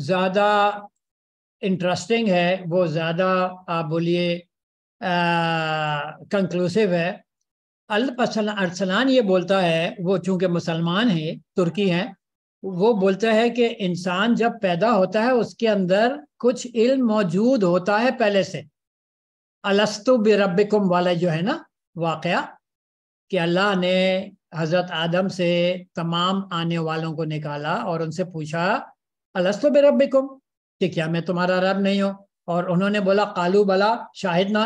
زیادہ انٹرسٹنگ ہے, وہ زیادہ آپ بولیے کنکلوسیو ہے. الپ ارسلان یہ بولتا ہے, وہ چونکہ مسلمان ہے ترکی ہیں, وہ بولتا ہے کہ انسان جب پیدا ہوتا ہے اس کے اندر کچھ علم موجود ہوتا ہے پہلے سے. الستو بربکم والا جو ہے نا, واقعہ کہ اللہ نے حضرت آدم سے تمام آنے والوں کو نکالا اور ان سے پوچھا الستو بربکم، کہ کیا میں تمہارا رب نہیں ہوں؟ اور انہوں نے بولا قالو بلا شاہدنا،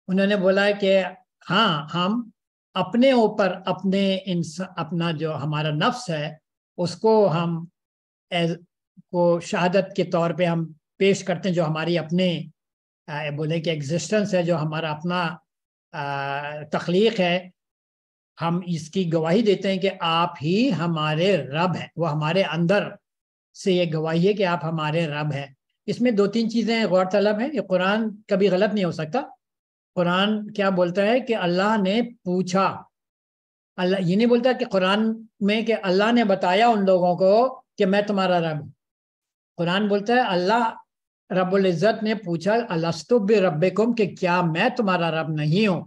انہوں نے بولا کہ ہاں ہم اپنے اوپر اپنا جو ہمارا نفس ہے اس کو ہم کو شہادت کے طور پہ ہم پیش کرتے ہیں، جو ہماری اپنے بولے کہ ایگزسٹنس ہے، جو ہمارا اپنا تخلیق ہے، ہم اس کی گواہی دیتے ہیں کہ آپ ہی ہمارے رب ہیں۔ وہ ہمارے اندر سے یہ گواہی ہے کہ آپ ہمارے رب ہیں۔ اس میں 2-3 چیزیں غور طلب ہیں، یہ قرآن کبھی غلط نہیں ہو سکتا۔ قرآن کیا بولتا ہے کہ اللہ نے پوچھا، اللہ یہ نہیں بولتا کہ قرآن میں کہ اللہ نے بتایا ان لوگوں کو کہ میں تمہارا رب ہوں۔ قرآن بولتا ہے اللہ رب العزت نے پوچھا الستو بربکم، کہ کیا میں تمہارا رب نہیں ہوں؟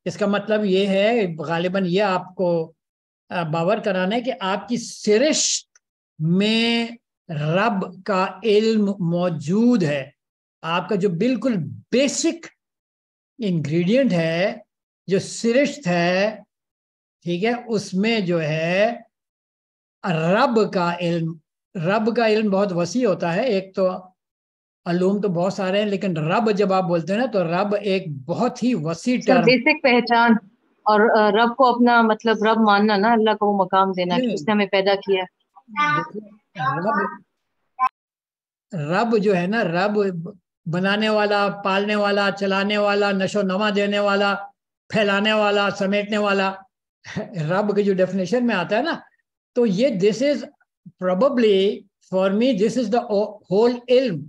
اس کا مطلب یہ ہے غالباً یہ آپ کو باور کرانا ہے کہ آپ کی سرشت میں رب کا علم موجود ہے۔ آپ کا جو بالکل بیسک انگریڈینٹ ہے، جو سرشت ہے، ٹھیک ہے، اس میں جو ہے رب کا علم۔ رب کا علم بہت وسیع ہوتا ہے، ایک تو علوم تو بہت سارے ہیں، لیکن رب جب آپ بولتے ہیں نا تو رب ایک بہت ہی وسیع ٹرم۔ بیسک پہچان اور رب کو اپنا مطلب رب ماننا نا، اللہ کو وہ مقام دینا کہ اس نے ہمیں پیدا کیا۔ رب جو ہے نا، رب بنانے والا، پالنے والا، چلانے والا، نشو نما دینے والا، پھیلانے والا، سمیٹنے والا، رب کی جو ڈیفینیشن میں آتا ہے نا، تو یہ this is probably for me this is the whole علم،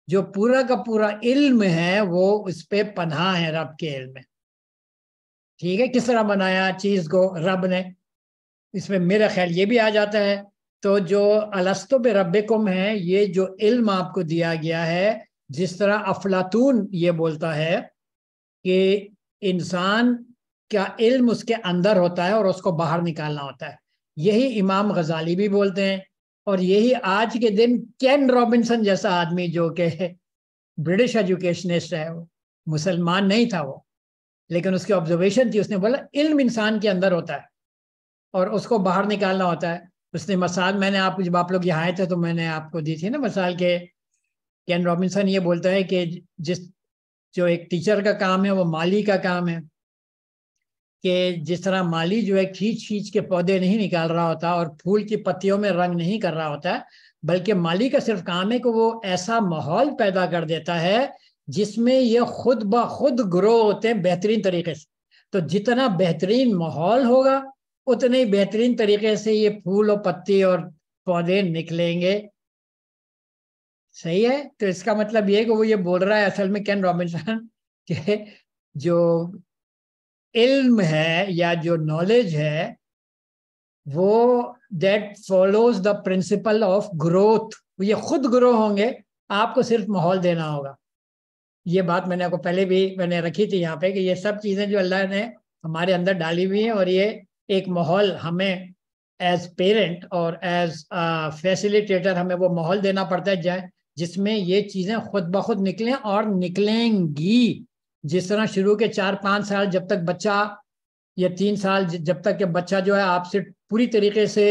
جو پورا کا پورا علم ہے وہ اس پہ پناہ ہے رب کے علم میں۔ ٹھیک ہے، کس طرح بنایا چیز کو رب نے، اس میں میرا خیال یہ بھی آ جاتا ہے۔ تو جو الستو بربکم ہے، یہ جو علم آپ کو دیا گیا ہے، جس طرح افلاطون یہ بولتا ہے کہ انسان کا علم اس کے اندر ہوتا ہے اور اس کو باہر نکالنا ہوتا ہے، یہی امام غزالی بھی بولتے ہیں، اور یہی آج کے دن کین رابنسن جیسا آدمی جو کہ برٹش ایجوکیشنسٹ ہے، مسلمان نہیں تھا وہ، لیکن اس کی آبزرویشن تھی، اس نے بولا علم انسان کے اندر ہوتا ہے اور اس کو باہر نکالنا ہوتا ہے۔ اس نے مثال، میں نے آپ کو جب آپ لوگ یہاں آئے تھے تو میں نے آپ کو دی تھی نا مثال، کہ کین رابنسن یہ بولتا ہے کہ جو ایک ٹیچر کا کام ہے وہ مالی کا کام ہے، کہ جس طرح مالی جو ہے کھینچ کے پودے نہیں نکال رہا ہوتا اور پھول کی پتیوں میں رنگ نہیں کر رہا ہوتا ہے، بلکہ مالی کا صرف کام ہے کہ وہ ایسا ماحول پیدا کر دیتا ہے جس میں یہ خود بخود گرو ہوتے ہیں بہترین طریقے سے۔ تو جتنا بہترین ماحول ہوگا اتنے ہی بہترین طریقے سے یہ پھول اور پتی اور پودے نکلیں گے۔ صحیح ہے؟ تو اس کا مطلب یہ کہ وہ یہ بول رہا ہے اصل میں کین رابنسن کہ جو علم ہے یا جو نالج ہے وہ that follows the principle of growth, یہ خود گرو ہوں گے، آپ کو صرف ماحول دینا ہوگا۔ یہ بات میں نے آپ کو پہلے بھی میں نے رکھی تھی یہاں پہ کہ یہ سب چیزیں جو اللہ نے ہمارے اندر ڈالی ہوئی ہیں، اور یہ ایک ماحول ہمیں ایز پیرنٹ اور ایز فیسیلیٹیٹر ہمیں وہ ماحول دینا پڑتا ہے جس میں یہ چیزیں خود بخود نکلیں اور نکلیں گی۔ جس طرح شروع کے 4-5 سال جب تک بچہ، یا 3 سال جب تک کہ بچہ جو ہے آپ سے پوری طریقے سے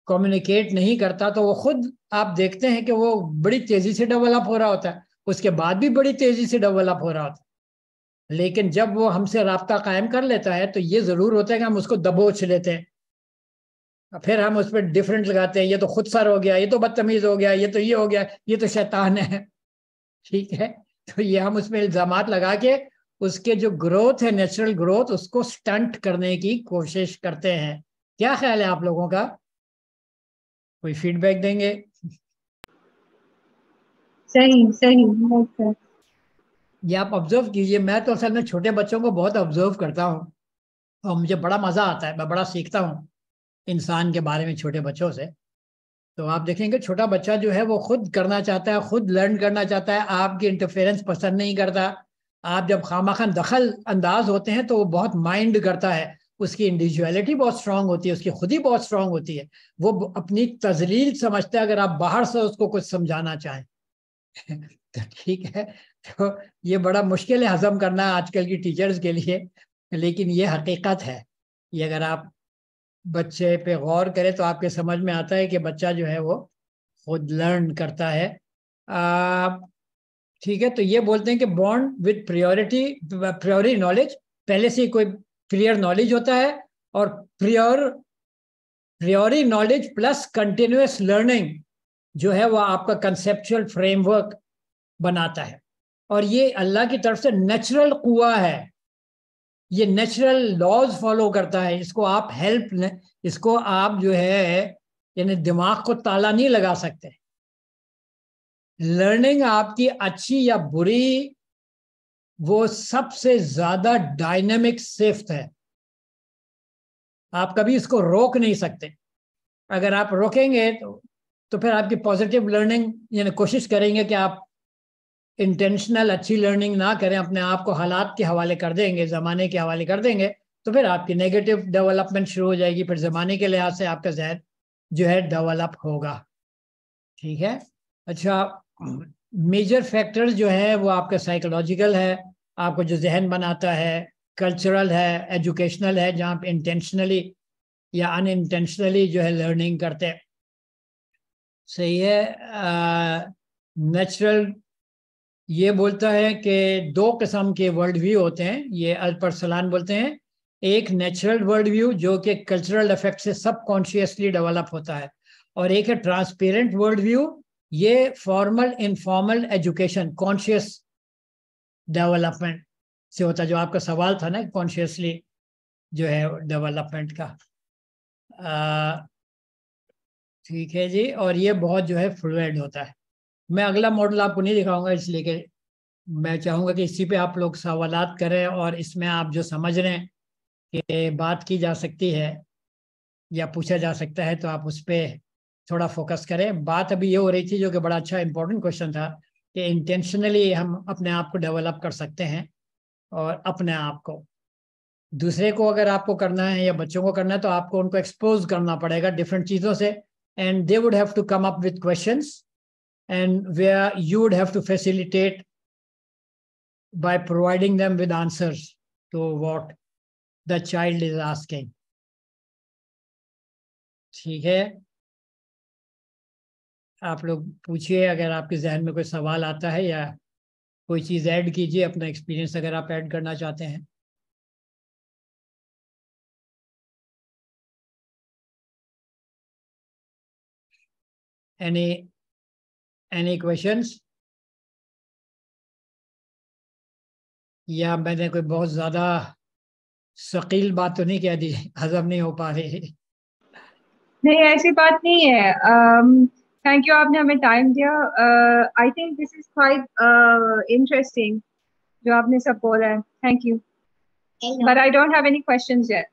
کمیونیکیٹ نہیں کرتا، تو وہ خود آپ دیکھتے ہیں کہ وہ بڑی تیزی سے ڈیولپ ہو رہا ہوتا ہے، اس کے بعد بھی بڑی تیزی سے ڈیولپ ہو رہا ہوتا ہے، لیکن جب وہ ہم سے رابطہ قائم کر لیتا ہے تو یہ ضرور ہوتا ہے کہ ہم اس کو دبوچ لیتے ہیں، پھر ہم اس پہ ڈفرنٹ لگاتے ہیں، یہ تو خود سر ہو گیا، یہ تو بدتمیز ہو گیا، یہ تو یہ ہو گیا، یہ تو شیطان ہے۔ ٹھیک ہے، تو یہ ہم اس میں الزامات لگا کے اس کے جو گروتھ ہے، نیچرل گروتھ، اس کو سٹنٹ کرنے کی کوشش کرتے ہیں۔ کیا خیال ہے آپ لوگوں کا؟ کوئی فیڈ بیک دیں گے؟ صحیح۔ یہ آپ آبزرو کیجئے، میں تو اصل میں چھوٹے بچوں کو بہت آبزرو کرتا ہوں اور مجھے بڑا مزہ آتا ہے، میں بڑا سیکھتا ہوں انسان کے بارے میں چھوٹے بچوں سے۔ تو آپ دیکھیں گے چھوٹا بچہ جو ہے وہ خود کرنا چاہتا ہے، خود لرن کرنا چاہتا ہے، آپ کی انٹرفیرنس پسند نہیں کرتا۔ آپ جب خامخواہ دخل انداز ہوتے ہیں تو وہ بہت مائنڈ کرتا ہے، اس کی انڈیویجویلٹی بہت اسٹرانگ ہوتی ہے، اس کی خود ہی بہت اسٹرانگ ہوتی ہے، وہ اپنی تذلیل سمجھتا ہے اگر آپ باہر سے اس کو کچھ سمجھانا چاہیں۔ تو ٹھیک ہے، تو یہ بڑا مشکل ہے ہضم کرنا آج کل کی ٹیچرز کے لیے، لیکن یہ حقیقت ہے. یہ اگر آپ بچے پہ غور کریں تو آپ کے سمجھ میں آتا ہے کہ بچہ جو ہے وہ خود لرن کرتا ہے. ٹھیک ہے, تو یہ بولتے ہیں کہ بانڈ وتھ پریوری نالج, پہلے سے کوئی پریئر نالج ہوتا ہے, اور priori knowledge plus continuous learning جو ہے وہ آپ کا کنسیپچل فریم ورک بناتا ہے. اور یہ اللہ کی طرف سے نیچرل قوہ ہے, یہ نیچرل لاز فالو کرتا ہے. اس کو آپ جو ہے یعنی دماغ کو تالا نہیں لگا سکتے. لرننگ آپ کی اچھی یا بری وہ سب سے زیادہ ڈائنامک صفت ہے, آپ کبھی اس کو روک نہیں سکتے. اگر آپ روکیں گے تو پھر آپ کی پازیٹیو لرننگ یعنی کوشش کریں گے کہ آپ انٹینشنل اچھی لرننگ نہ کریں, اپنے آپ کو حالات کے حوالے کر دیں گے, زمانے کے حوالے کر دیں گے, تو پھر آپ کی نیگیٹو ڈیولپمنٹ شروع ہو جائے گی. پھر زمانے کے لحاظ سے آپ کا ذہن جو ہے ڈیولپ ہوگا. ٹھیک ہے. اچھا, میجر فیکٹرز جو ہے وہ آپ کا سائیکولوجیکل ہے, آپ کو جو ذہن بناتا ہے, کلچرل ہے, ایجوکیشنل ہے جہاں پہ انٹینشنلی یا ان انٹینشنلی جو ہے لرننگ کرتے. صحیح ہے. نیچرل یہ بولتا ہے کہ 2 قسم کے ورلڈ ویو ہوتے ہیں, یہ الپرسلان بولتے ہیں. ایک نیچرل ورلڈ ویو جو کہ کلچرل افیکٹ سے سب کانشیسلی ڈیولپ ہوتا ہے, اور ایک ہے ٹرانسپیرنٹ ورلڈ ویو, یہ formal informal education conscious development سے ہوتا ہے, جو آپ کا سوال تھا نا کانشیسلی جو ہے ڈیولپمنٹ کا. ٹھیک ہے جی. اور یہ بہت جو ہے فلوئڈ ہوتا ہے. میں اگلا ماڈل آپ کو نہیں دکھاؤں گا, اس لیے کہ میں چاہوں گا کہ اسی پہ آپ لوگ سوالات کریں, اور اس میں آپ جو سمجھ رہے ہیں کہ بات کی جا سکتی ہے یا پوچھا جا سکتا ہے تو آپ اس پہ تھوڑا فوکس کریں. بات ابھی یہ ہو رہی تھی جو کہ بڑا اچھا امپورٹنٹ کوشچن تھا کہ انٹینشنلی ہم اپنے آپ کو ڈیولپ کر سکتے ہیں, اور اپنے آپ کو دوسرے کو اگر آپ کو کرنا ہے یا بچوں کو کرنا ہے تو آپ کو ان کو ایکسپوز کرنا پڑے گا ڈفرینٹ چیزوں سے, and they would have to come up with questions, and where you would have to facilitate by providing them with answers to what the child is asking. ٹھیک ہے. آپ لوگ پوچھئے اگر آپ کے ذہن میں کوئی سوال آتا ہے, یا کوئی چیز ایڈ کیجئے, اپنا ایکسپیرینس اگر آپ ایڈ کرنا چاہتے ہیں. any questions? یا میں نے کوئی بہت زیادہ ثقیل بات تو نہیں کہہ دی, ہضم نہیں ہو پا رہی؟ نہیں ایسی بات نہیں ہے. تھینک یو, آپ نے ہمیں ٹائم دیا. I think this is quite interesting جو آپ نے سب بولا ہے. Thank you, but I don't have any questions yet.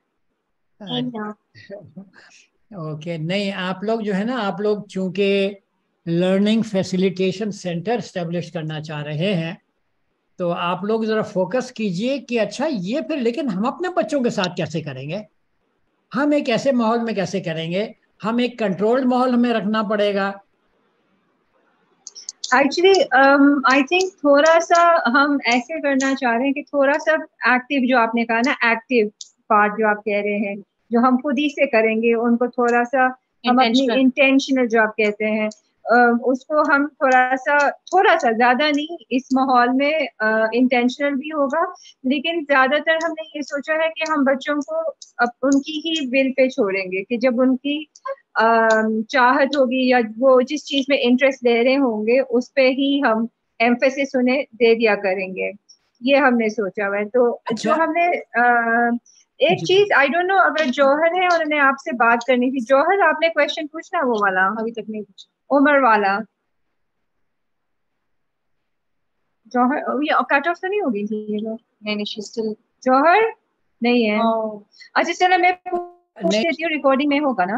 Okay. نہیں, آپ لوگ جو ہے نا, آپ لوگ چونکہ لرننگ فیسیلیٹیشن سینٹر اسٹیبلش کرنا چاہ رہے ہیں, تو آپ لوگ ذرا فوکس کیجئے کہ اچھا یہ پھر لیکن ہم اپنے بچوں کے ساتھ کیسے کریں گے, ہم ایک ایسے ماحول میں کیسے کریں گے, ہم ایک کنٹرولڈ ماحول ہمیں رکھنا پڑے گا. ایکچولی آئی تھنک تھوڑا سا ہم ایسے کرنا چاہ رہے ہیں کہ تھوڑا سا ایکٹیو, جو آپ نے کہا نا ایکٹیو پارٹ جو آپ کہہ رہے ہیں, جو ہم خود ہی سے کریں گے, ان کو تھوڑا سا ہم اپنی انٹینشنل جو آپ کہتے ہیں اس کو ہم تھوڑا سا زیادہ نہیں, اس ماحول میں انٹینشنل بھی ہوگا, لیکن زیادہ تر ہم نے یہ سوچا ہے کہ ہم بچوں کو ان کی ہی ول پہ چھوڑیں گے, کہ جب ان کی چاہت ہوگی یا وہ جس چیز میں انٹرسٹ لے رہے ہوں گے اس پہ ہی ہم ایمفیسس انہیں دے دیا کریں گے. یہ ہم نے سوچا ہوا ہے. تو جو ہم نے ایک چیز آئی ڈونٹ نو اگر جوہر ہے اور انہیں آپ سے بات کرنی تھی. جوہر, آپ نے کوشچن پوچھنا وہ والا ابھی تک نہیں پوچھا, عمر والا. جوہر کٹ آف تو نہیں ہوگی تھی جوہر نہیں ہے. اچھا چلو میں پوچھ لیتی ہوں, ریکارڈنگ میں ہوگا نا,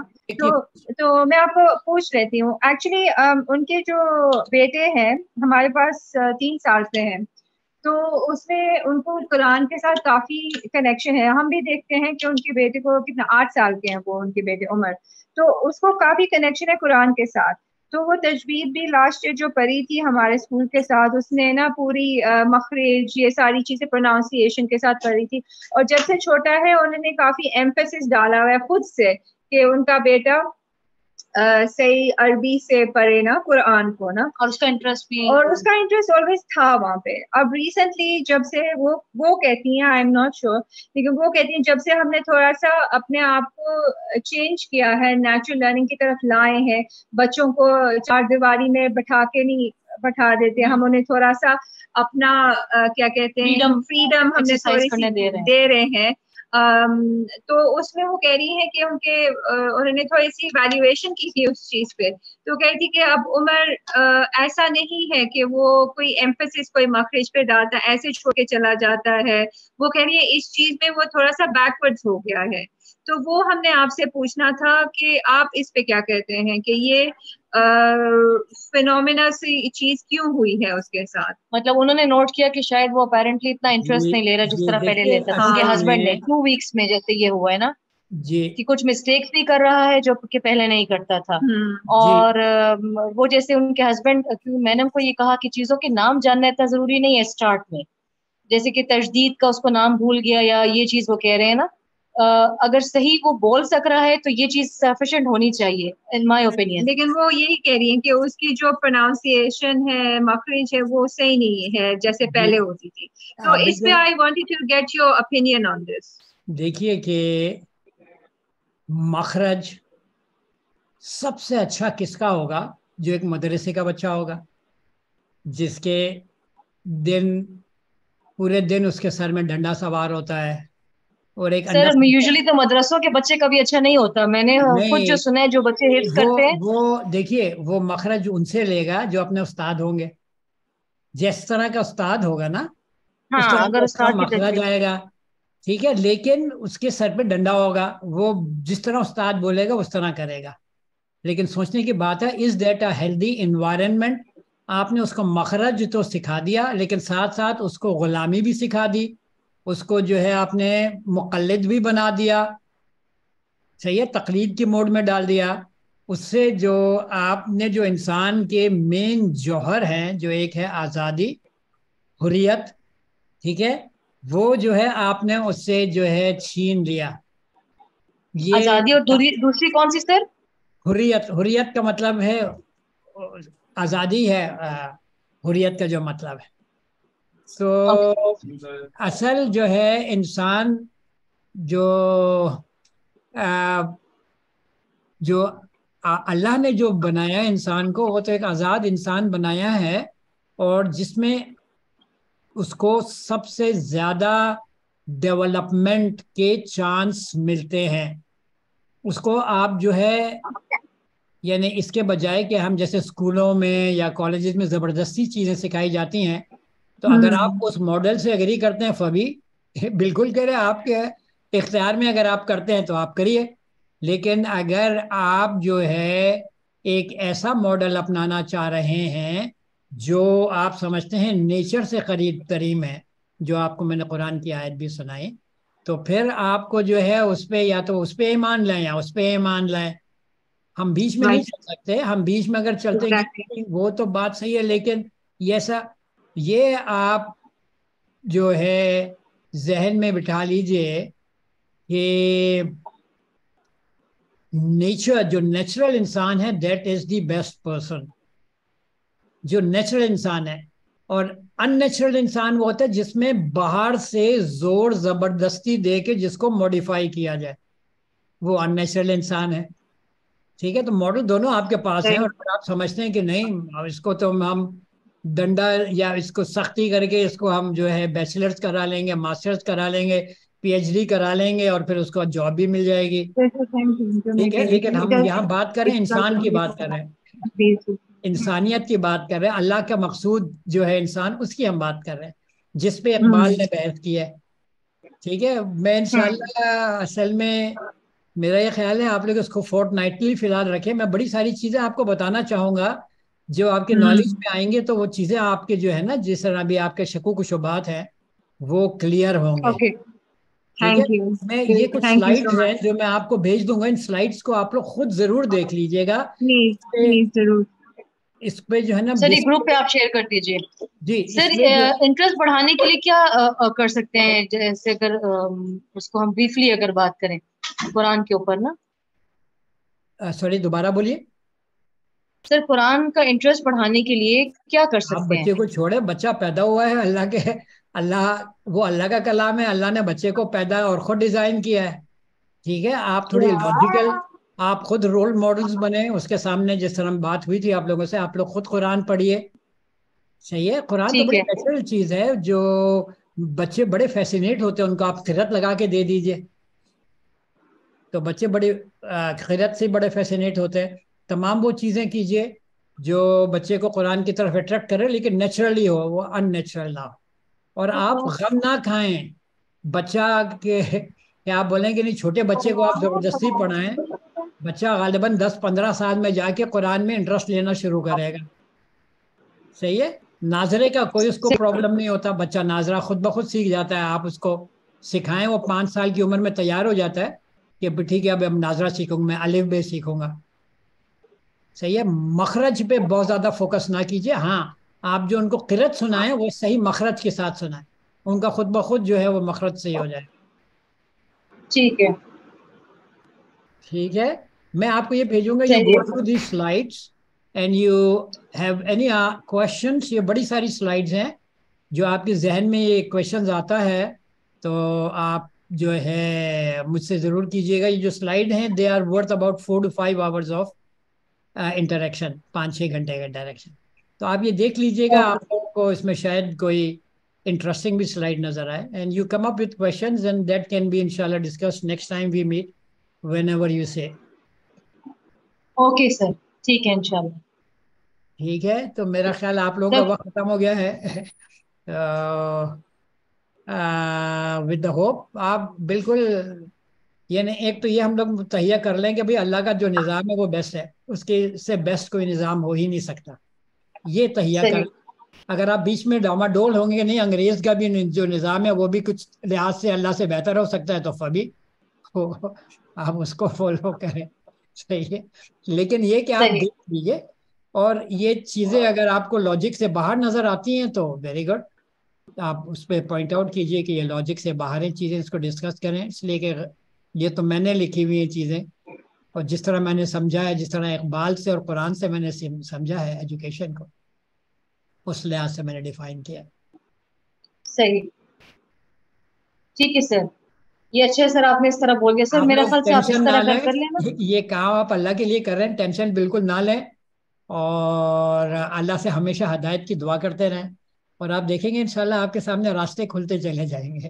تو میں آپ کو پوچھ لیتی ہوں. ایکچولی ان کے جو بیٹے ہیں ہمارے پاس 3 سال سے ہیں, تو اس میں ان کو قرآن کے ساتھ کافی کنیکشن ہے. ہم بھی دیکھتے ہیں کہ ان کے بیٹے کو کتنا 8 سال کے ہیں وہ, ان کے بیٹے عمر, تو اس کو کافی کنیکشن ہے قرآن کے ساتھ. تو وہ تجوید بھی لاسٹ جو پڑھی تھی ہمارے اسکول کے ساتھ، اس نے نا پوری مخرج یہ ساری چیزیں پروناؤنسیشن کے ساتھ پڑھی تھی. اور جب سے چھوٹا ہے انہوں نے کافی ایمفیسس ڈالا ہوا ہے خود سے کہ ان کا بیٹا صحیح عربی سے پڑھے نا قرآن کو نا، اور اس کا انٹرسٹ بھی، اور اس کا انٹرسٹ آلویز تھا وہاں پہ. اب ریسنٹلی جب سے وہ کہتی ہیں، آئی ایم ناٹ شیور، لیکن وہ کہتی ہیں جب سے ہم نے تھوڑا سا اپنے آپ کو چینج کیا ہے، نیچرل لرننگ کی طرف لائے ہیں، بچوں کو چار دیواری میں بٹھا کے نہیں بٹھا دیتے، ہم انہیں تھوڑا سا اپنا کیا کہتے ہیں فریڈم ہم نے تھوڑی سی دے رہے ہیں. تو اس میں وہ کہہ رہی ہے کہ انہوں نے تھوڑی سی ویلیویشن کی تھی اس چیز پہ، تو کہتی تھی کہ اب عمر ایسا نہیں ہے کہ وہ کوئی ایمفیسس کوئی مخرج پہ ڈالتا ہے، ایسے چھوڑ کے چلا جاتا ہے. وہ کہہ رہی ہے اس چیز میں وہ تھوڑا سا بیکورڈ ہو گیا ہے. تو وہ ہم نے آپ سے پوچھنا تھا کہ آپ اس پہ کیا کہتے ہیں کہ یہ فینومینا سی چیز کیوں ہوئی ہے اس کے ساتھ. مطلب انہوں نے نوٹ کیا کہ شاید وہ اپیرنٹلی اتنا انٹرسٹ نہیں لے رہا جس طرح پہلے لیتا تھا. ان کے ہسبینڈ نے 2 ویکس میں جیسے یہ ہوا ہے نا جی کہ کچھ مسٹیکس بھی کر رہا ہے جو کہ پہلے نہیں کرتا تھا. اور وہ جیسے ان کے ہسبینڈ، میں نے ان کو یہ کہا کہ چیزوں کے نام جاننا اتنا ضروری نہیں ہے اسٹارٹ میں، جیسے کہ تجدید کا اس کو نام بھول گیا یا یہ چیز وہ کہہ رہے ہیں نا، اگر صحیح وہ بول سک رہا ہے تو یہ چیز سفیشینٹ ہونی چاہیے ان مائی اوپینین. لیکن وہ یہی کہہ رہی ہیں کہ اس کی جو پروناؤنسیشن ہے، مخرج ہے، وہ صحیح نہیں ہے جیسے پہلے ہوتی تھی. تو اس پہ I wanted to get your opinion on this. دیکھیے کہ مخرج سب سے اچھا کس کا ہوگا؟ جو ایک مدرسے کا بچہ ہوگا، جس کے پورے دن اس کے سر میں ڈنڈا سوار ہوتا ہے، اور ایک سر یوزلی تو مدرسوں کے بچے کبھی اچھا نہیں ہوتا. میں نے خود جو سنا ہے جو بچے حفظ کرتے ہیں، وہ دیکھیے وہ مخرج ان سے لے گا جو اپنے استاد ہوں گے. جس طرح کا استاد ہوگا نا اس طرح اگر اس کا استاد کی مخرج آئے گا. ٹھیک ہے، لیکن اس کے سر پہ ڈنڈا ہوگا، وہ جس طرح استاد بولے گا اس طرح کرے گا. لیکن سوچنے کی بات ہے، is that a healthy environment? آپ نے اس کو مخرج تو سکھا دیا، لیکن ساتھ ساتھ اس کو غلامی بھی سکھا دی، اس کو جو ہے آپ نے مقلد بھی بنا دیا. صحیح ہے، تقلید کی موڈ میں ڈال دیا. اس سے جو آپ نے جو انسان کے مین جوہر ہیں، جو ایک ہے آزادی، حریت، ٹھیک ہے، وہ جو ہے آپ نے اس سے جو ہے چھین لیا. یہ آزادی. اور دوسری کون سی سر؟ حریت کا مطلب ہے آزادی ہے، حریت کا جو مطلب ہے. تو اصل جو ہے انسان جو اللہ نے جو بنایا انسان کو، وہ تو ایک آزاد انسان بنایا ہے، اور جس میں اس کو سب سے زیادہ ڈیولپمنٹ کے چانس ملتے ہیں. اس کو آپ جو ہے یعنی اس کے بجائے کہ ہم جیسے اسکولوں میں یا کالجز میں زبردستی چیزیں سکھائی جاتی ہیں، تو اگر آپ اس ماڈل سے اگری کرتے ہیں فبی، بالکل کریں، آپ کے اختیار میں، اگر آپ کرتے ہیں تو آپ کریے. لیکن اگر آپ جو ہے ایک ایسا ماڈل اپنانا چاہ رہے ہیں جو آپ سمجھتے ہیں نیچر سے قریب ترین ہے، جو آپ کو میں نے قرآن کی آیت بھی سنائی، تو پھر آپ کو جو ہے اس پہ یا تو اس پہ ایمان لائیں یا اس پہ ایمان لائیں. ہم بیچ میں نہیں چل سکتے. ہم بیچ میں اگر چلتے ہیں وہ تو بات صحیح ہے، لیکن یہ آپ جو ہے ذہن میں بٹھا لیجئے کہ جو نیچرل انسان ہے that is the best person. جو نیچرل انسان ہے، اور ان نیچرل انسان وہ ہوتا ہے جس میں باہر سے زور زبردستی دے کے جس کو موڈیفائی کیا جائے، وہ ان نیچرل انسان ہے. ٹھیک ہے، تو ماڈل دونوں آپ کے پاس ہیں، اور آپ سمجھتے ہیں کہ نہیں اس کو تو ہم ڈنڈا یا اس کو سختی کر کے اس کو ہم جو ہے بیچلرز کرا لیں گے، ماسٹرز کرا لیں گے، پی ایچ ڈی کرا لیں گے، اور پھر اس کو جاب بھی مل جائے گی. ٹھیک ہے، لیکن ہم یہاں بات کر رہے ہیں انسان کی بات کر رہے ہیں، انسانیت کی بات کر رہے ہیں، اللہ کا مقصود جو ہے انسان، اس کی ہم بات کر رہے ہیں، جس پہ اقبال نے بحث کی ہے. ٹھیک ہے، میں انشاءاللہ اصل میں میرا یہ خیال ہے آپ لوگ اس کو فورٹ نائٹلی فی الحال رکھیں. میں بڑی ساری چیزیں آپ کو بتانا چاہوں گا جو آپ کے نالج میں آئیں گے، تو وہ چیزیں آپ کے جو ہے نا، جس طرح بھی آپ کے شکوک و شبہات ہیں وہ کلیئر ہوں گے. ٹھیک ہے، میں یہ کچھ سلائیڈز ہیں جو میں آپ کو بھیج دوں گا، ان سلائیڈز کو آپ لوگ خود ضرور دیکھ لیجئے گا. پلیز ضرور. اس پہ جو ہے نا سر یہ گروپ پہ آپ شیئر کر دیجیے. جی سر انٹرسٹ بڑھانے کے لیے کیا کر سکتے ہیں؟ جیسے اگر اس کو ہم بریفلی اگر بات کریں قرآن کے اوپر نا. سوری دوبارہ بولیے. سر قرآن کا انٹرسٹ بڑھانے کے لیے کیا کر آپ سکتے ہیں؟ بچے کو چھوڑے, بچہ پیدا ہوا ہے اللہ کے, وہ اللہ کا کلام ہے, اللہ نے بچے کو پیدا اور خود ڈیزائن کیا ہے. ٹھیک ہے, آپ تھوڑی لاجیکل, آپ خود رول ماڈلز بنے اس کے سامنے. جس طرح بات ہوئی تھی آپ لوگوں سے, آپ لوگ خود قرآن پڑھیے. صحیح ہے, قرآن تو ٹھیک بڑی ہے. نیچرل چیز ہے, جو بچے بڑے فیسینیٹ ہوتے ہیں, ان کو آپ قرت لگا کے دے دیجئے تو بچے بڑے قرت سے بڑے فیسینیٹ ہوتے ہیں. تمام وہ چیزیں کیجئے جو بچے کو قرآن کی طرف اٹریکٹ کرے, لیکن نیچرلی ہو, وہ ان نیچرل نہ ہو. اور آپ غم نہ کھائیں بچہ کے کہ آپ بولیں کہ نہیں, چھوٹے بچے کو آپ زبردستی پڑھائیں, بچہ غالباً 10-15 سال میں جا کے قرآن میں انٹرسٹ لینا شروع کرے گا. صحیح ہے, ناظرے کا کوئی اس کو پرابلم نہیں ہوتا, بچہ ناظرہ خود بخود سیکھ جاتا ہے. آپ اس کو سکھائیں, وہ 5 سال کی عمر میں تیار ہو جاتا ہے کہ ٹھیک ہے اب ناظرہ سیکھوں گا, میں الف بے سیکھوں گا. صحیح ہے, مخرج پہ بہت زیادہ فوکس نہ کیجیے. ہاں, آپ جو ان کو قرت سنائیں وہ صحیح مخرج کے ساتھ سنائیں, ان کا خود بخود جو ہے وہ مخرج صحیح ہو جائے. ٹھیک ہے. ٹھیک ہے, میں آپ کو یہ بھیجوں گا, یو چلیے. Go through the slides and you have any questions. یہ بڑی ساری سلائڈز ہیں, جو آپ کے ذہن میں یہ کوشچنز آتا ہے تو آپ جو ہے مجھ سے ضرور کیجیے گا. یہ جو سلائڈ ہیں they are worth about 4 to 5 hours of interaction, 5-6 گھنٹے کا انٹریکشن. تو آپ یہ دیکھ لیجیے گا, آپ کو اس میں شاید کوئی انٹرسٹنگ بھی سلائڈ نظر آئے. And you come up with questions and that can be انشاءاللہ discuss next time we meet whenever you say. Okay sir, ٹھیک ہے انشاءاللہ. ٹھیک ہے, تو میرا خیال آپ لوگوں کا وقت ختم ہو گیا ہے. ود دا ہوپ آپ بالکل, یعنی ایک تو یہ ہم لوگ تہیہ کر لیں کہ بھئی اللہ کا جو نظام ہے وہ بیسٹ ہے, اس کے سے بیسٹ کوئی نظام ہو ہی نہیں سکتا. یہ تہیہ کر, اگر آپ بیچ میں ڈاماڈول ہوں گے کہ نہیں انگریز کا بھی جو نظام ہے وہ بھی کچھ لحاظ سے اللہ سے بہتر ہو سکتا ہے, تو فبی آپ اس کو فالو کریں. صحیح ہے, لیکن یہ کہ آپ دیکھ لیجیے, اور یہ چیزیں اگر آپ کو لاجک سے باہر نظر آتی ہیں تو ویری گڈ, آپ اس پہ پوائنٹ آؤٹ کیجئے کہ یہ لاجک سے باہر ہیں چیزیں, اس کو ڈسکس کریں. اس لیے کہ یہ تو میں نے لکھی ہوئی ہیں چیزیں, اور جس طرح میں نے سمجھا ہے, جس طرح اقبال سے اور قرآن سے میں نے سمجھا ہے ایجوکیشن کو, اس لحاظ سے میں نے ڈیفائن کیا. صحیح, ٹھیک ہے سر, یہ اچھا ہے سر, آپ نے اس طرح بول دیا. سر آپ میرا لوگ خیال سے آپ اس ٹینشن نہ طرح لیں, کر لینا. یہ کام آپ اللہ کے لیے کر رہے ہیں, ٹینشن بالکل نہ لیں, اور اللہ سے ہمیشہ ہدایت کی دعا کرتے رہیں, اور آپ دیکھیں گے انشاءاللہ آپ کے سامنے راستے کھلتے چلے جائیں گے.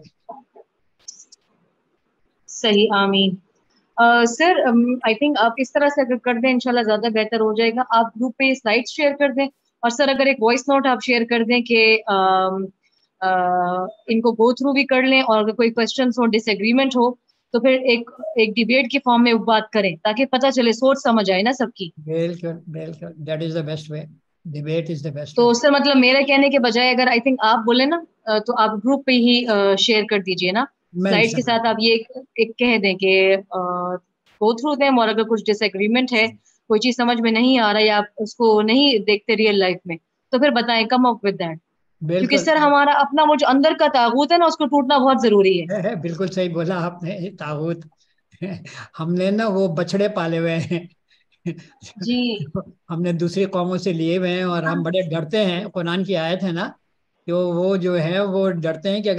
صحیح, آمین. سر آئی تھنک آپ اس طرح سے اگر کر دیں انشاءاللہ زیادہ بہتر ہو جائے گا. آپ گروپ پہ سلائڈ شیئر کر دیں, اور سر اگر ایک وائس نوٹ آپ شیئر کر دیں کہ ان کو گو تھرو بھی کر لیں, اور اگر کوئی کوشچنس ہو, ڈس ایگریمنٹ ہو, تو پھر ایک ڈیبیٹ کے فارم میں بات کریں, تاکہ پتہ چلے, سوچ سمجھ آئے نا سب کی. بالکل بالکل, that is the best way, debate is the best تو وے. سر مطلب میرے کہنے کے بجائے اگر آئی تھنک آپ بولیں نا, تو آپ گروپ پہ ہی شیئر کر دیجئے نا, سلائڈ کے ساتھ. آپ یہ ایک کہہ دیں کہ گو تھرو دیں, اور اگر کچھ ڈس ایگریمنٹ ہے, کوئی چیز سمجھ میں نہیں آ رہا ہے, یا آپ اس کو نہیں دیکھتے ریئل لائف میں, تو پھر بتائیں, کم اپ ود دیٹ. کیونکہ سر ہمارا اپنا وہ جو اندر کا طاغوت ہے نا, اس کو ٹوٹنا بہت ضروری ہے. بالکل صحیح بولا آپ نے, طاغوت ہم نے نا وہ بچڑے پالے ہوئے ہیں جی, ہم نے دوسری قوموں سے لیے ہوئے ہیں, اور ہم بڑے ڈرتے ہیں. قرآن کی آیت ہے نا کہ وہ جو ہے وہ ڈرتے ہیں کہ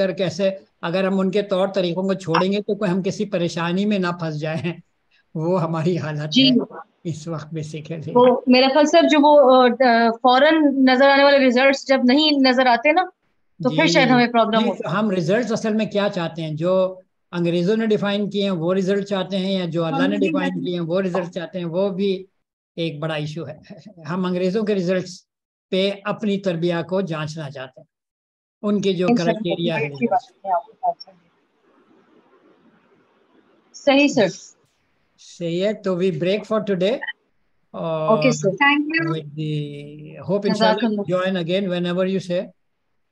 اگر ہم ان کے طور طریقوں کو چھوڑیں گے تو ہم کسی پریشانی میں نہ پھنس جائیں. وہ ہماری حالت جی. ہے اس وقت میں سیکھے تھے. وہ میرا خیال سر جو وہ فوراً نظر آنے والے ریزلٹس جب نہیں نظر آتے نا, تو پھر شاید ہمیں پرابلم ہو. ہم ریزلٹس اصل میں کیا چاہتے ہیں, جو انگریزوں نے ڈیفائن کیے ہیں وہ ریزلٹ چاہتے ہیں, یا جو اللہ نے ڈیفائن کیے ہیں وہ ریزلٹ چاہتے ہیں, وہ بھی ایک بڑا ایشو ہے. ہم انگریزوں کے ریزلٹس پہ اپنی تربیہ کو جانچنا چاہتے ہیں, ان کے جو کرائٹیریا ہے. صحیح سر. صحیح ہے, تو we break for today. Okay sir, thank you. Hope انشاءاللہ join again whenever you say.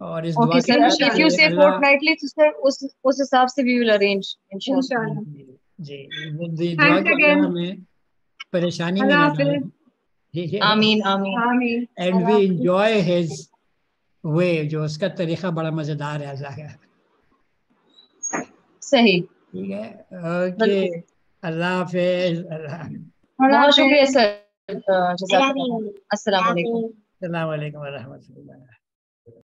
اور اس دعا اوکے کے سر, ساتھ اف یو سے فورتنائٹلی, تو سر اس حساب سے وی ول ارینج انشاءاللہ. جی, دعا کہ اللہ ہمیں پریشانی میں نہ ڈالیں. ٹھیک ہے. آمین آمین. آمین. And we enjoy his way, جو اس کا طریقہ بڑا مزیدار ہے. صحیح. ٹھیک ہے, اوکے, اللہ حافظ. بہت شکریہ سر, جزاک اللہ. السلام علیکم. السلام علیکم ورحمۃ اللہ.